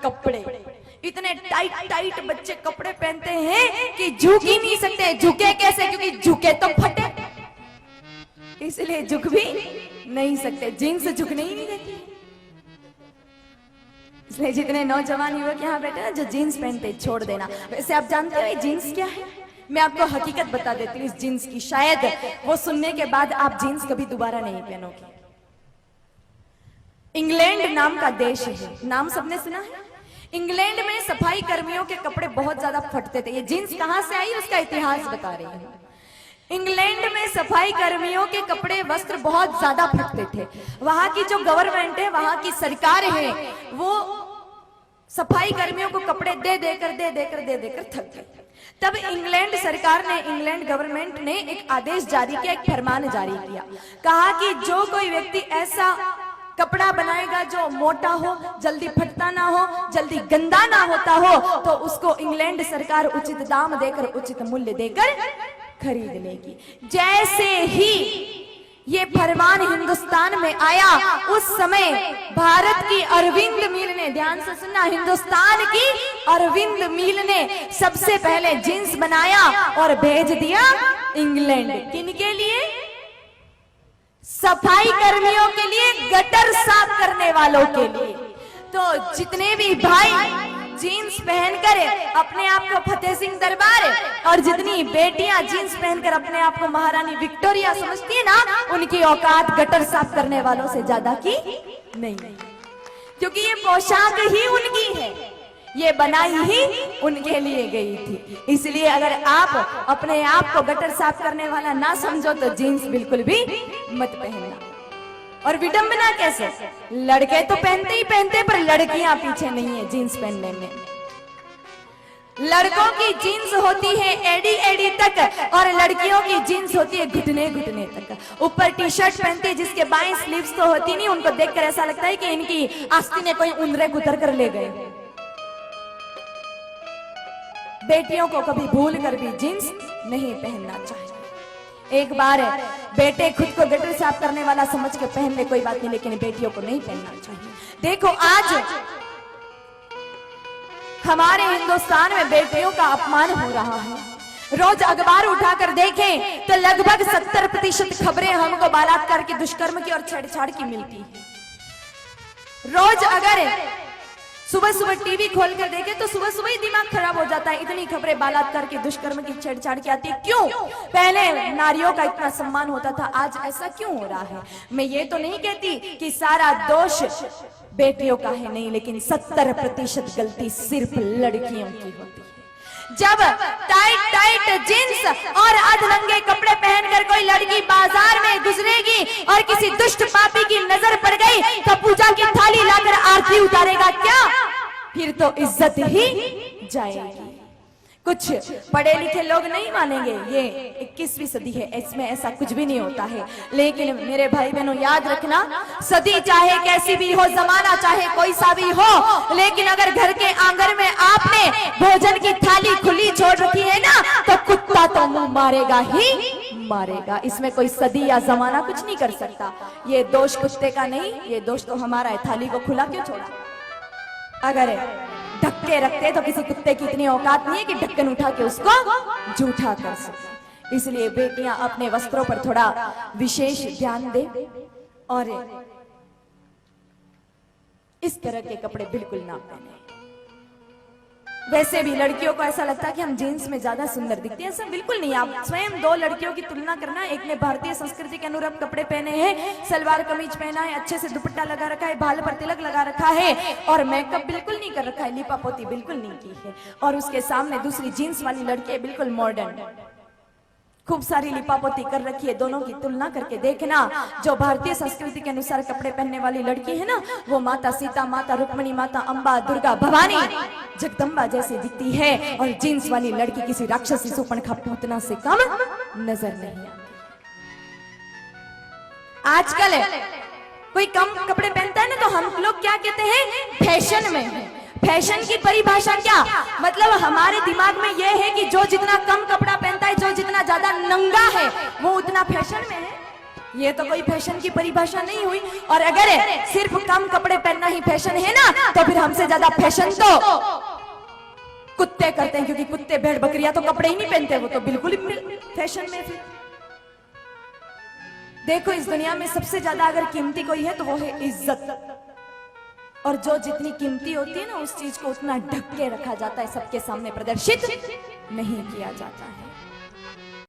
कपड़े, इतने tight tight बच्चे कपड़े पहनते हैं कि झुक ही नहीं सकते। झुके कैसे? क्योंकि झुके तो फटे, इसलिए झुक भी नहीं सकते। जीन्स झुकने ही नहीं देती। इसलिए जितने नौजवान युवक यहाँ बैठे ना जो जीन्स पहनते, छोड़ देना। वैसे आप जानते हो जीन्स क्या है? मैं आपको हकीकत बता देती हूँ इस जीन्स की, शायद वो सुनने के बाद आप जीन्स कभी दोबारा नहीं पहनोगे। इंग्लैंड नाम का देश है, नाम सबने सुना है? इंग्लैंड में सफाई कर्मियों के कपड़े बहुत ज्यादा फटते थे। ये जीन्स कहां से आई उसका इतिहास बता रही हूँ। इंग्लैंड में सफाई कर्मियों के कपड़े वस्त्र बहुत ज्यादा फटते थे। वहां की जो गवर्नमेंट है, वहां की सरकार है, वो सफाई कर्मियों को कपड़े दे देकर थक गई। तब इंग्लैंड सरकार ने, इंग्लैंड गवर्नमेंट ने एक आदेश जारी किया, एक फरमान जारी किया। कहा कि जो कोई व्यक्ति ऐसा कपड़ा बनाएगा जो मोटा हो, जल्दी फटता ना हो, जल्दी गंदा ना होता हो, तो उसको इंग्लैंड सरकार उचित दाम देकर, उचित मूल्य देकर खरीद लेगी। जैसे ही ये फरमान हिंदुस्तान में आया, उस समय भारत की अरविंद मिल ने, ध्यान से सुनना, हिंदुस्तान की अरविंद मिल ने सबसे पहले जींस बनाया और भेज दिया इंग्लैंड। किनके लिए? सफाई कर्मियों के लिए, गटर साफ करने वालों के लिए। तो जितने भी भाई जीन्स पहनकर अपने आप को फतेह सिंह दरबार, और जितनी बेटियां जीन्स पहनकर अपने आप को महारानी विक्टोरिया समझती है ना, उनकी औकात गटर साफ करने वालों से ज्यादा की नहीं, क्योंकि ये पोशाक ही उनकी है, ये बनाई ही उनके लिए गई थी। इसलिए अगर आप अपने आप को गटर साफ करने वाला ना समझो तो जीन्स बिल्कुल भी मत पहनना। और विडंबना कैसे? लड़के तो पहनते ही पहनते, पर लड़कियां पीछे नहीं है जीन्स पहनने में। लड़कों की जीन्स होती है एडी एडी तक, और लड़कियों की जीन्स होती है घुटने घुटने तक। ऊपर टी शर्ट पहनती है जिसके बाएं स्लीव्स तो होती नहीं, उनको देखकर ऐसा लगता है कि इनकी आस्ती ने कोई उंदरे गुतर कर ले गए। बेटियों को कभी भूल कर भी जीन्स नहीं पहनना चाहिए। एक बार बेटे खुद को गटर साफ करने वाला समझ के पहन ले, कोई बात नहीं, लेकिन बेटियों को नहीं पहनना चाहिए। देखो आज हमारे हिंदुस्तान में बेटियों का अपमान हो रहा है। रोज अखबार उठाकर देखें तो लगभग 70% खबरें हमको बलात्कार की, दुष्कर्म की और छेड़छाड़ की मिलती है। रोज अगर सुबह सुबह टीवी खोल कर देखे तो सुबह सुबह ही दिमाग खराब हो जाता है। इतनी खबरें बलात्कार की, दुष्कर्म की, छेड़छाड़ की आती है। क्यों? पहले नारियों का इतना सम्मान होता था, आज ऐसा क्यों हो रहा है? मैं ये तो नहीं कहती कि सारा दोष बेटियों का है, नहीं, लेकिन 70% गलती सिर्फ लड़कियों की होती है। जब टाइट टाइट जींस और अधनंगे कपड़े पहनकर कोई लड़की बाजार में गुजरेगी और किसी दुष्ट पापी की नजर पड़ गई तो पूजा की थाली लाकर आरती उतारेगा क्या? फिर तो इज्जत ही जाएगी। कुछ पढ़े लिखे लोग नहीं मानेंगे, ये 21वीं सदी है, इसमें ऐसा कुछ भी नहीं होता है। लेकिन मेरे भाई बहनों याद रखना, सदी चाहे कैसी भी हो, जमाना चाहे कोई सा भी हो, लेकिन अगर घर के आंगन में आपने भोजन की थाली खुली छोड़ रखी है ना, तो कुत्ता तो मुंह मारेगा ही मारेगा। इसमें कोई सदी या जमाना कुछ नहीं कर सकता। ये दोष कुत्ते का नहीं, ये दोष तो हमारा है। थाली को खुला क्यों छोड़ा? अगर ढक के रखते तो किसी कुत्ते की इतनी औकात नहीं है कि ढक्कन उठा के उसको जूठा कर सके। इसलिए बेटियां अपने वस्त्रों पर थोड़ा विशेष ध्यान दें और इस तरह के कपड़े बिल्कुल ना पहने। वैसे भी लड़कियों को ऐसा लगता है कि हम जीन्स में ज्यादा सुंदर दिखते हैं, ऐसा बिल्कुल नहीं। आप स्वयं दो लड़कियों की तुलना करना, एक ने भारतीय संस्कृति के अनुरूप कपड़े पहने हैं, सलवार कमीज पहना है, अच्छे से दुपट्टा लगा रखा है, बाल पर तिलक लगा रखा है और मेकअप बिल्कुल नहीं कर रखा है, लिपापोती बिल्कुल नहीं की है, और उसके सामने दूसरी जीन्स वाली लड़की है बिल्कुल मॉडर्न, खूब सारी लिपापोती कर रखी है। दोनों की तुलना करके देखना, जो भारतीय संस्कृति के अनुसार कपड़े पहनने वाली लड़की है ना, वो माता सीता, माता रुक्मिणी, माता अंबा, दुर्गा, भवानी, जगदम्बा जैसी दिखती है, और जींस वाली लड़की किसी राक्षसी सुपनखा पूतना से कम नजर नहीं आती। आजकल कोई कम कपड़े पहनता है ना, तो हम लोग क्या कहते हैं? फैशन में है। फैशन की परिभाषा क्या? मतलब हमारे दिमाग में यह है कि जो जितना कम कपड़ा पहनता है, जो जितना ज्यादा नंगा है, वो उतना फैशन में है। ये तो कोई फैशन की परिभाषा नहीं हुई। और अगर सिर्फ कम कपड़े पहनना ही फैशन है ना, तो फिर हमसे ज्यादा फैशन तो कुत्ते करते हैं, क्योंकि कुत्ते भेड़ बकरियां तो कपड़े ही नहीं पहनते, वो तो बिल्कुल ही फैशन में। फिर देखो, इस दुनिया में सबसे ज्यादा अगर कीमती कोई है तो वो है इज्जत। और जो जितनी कीमती होती है ना, उस चीज को उतना ढक के रखा जाता है, सबके सामने प्रदर्शित नहीं किया जाता है।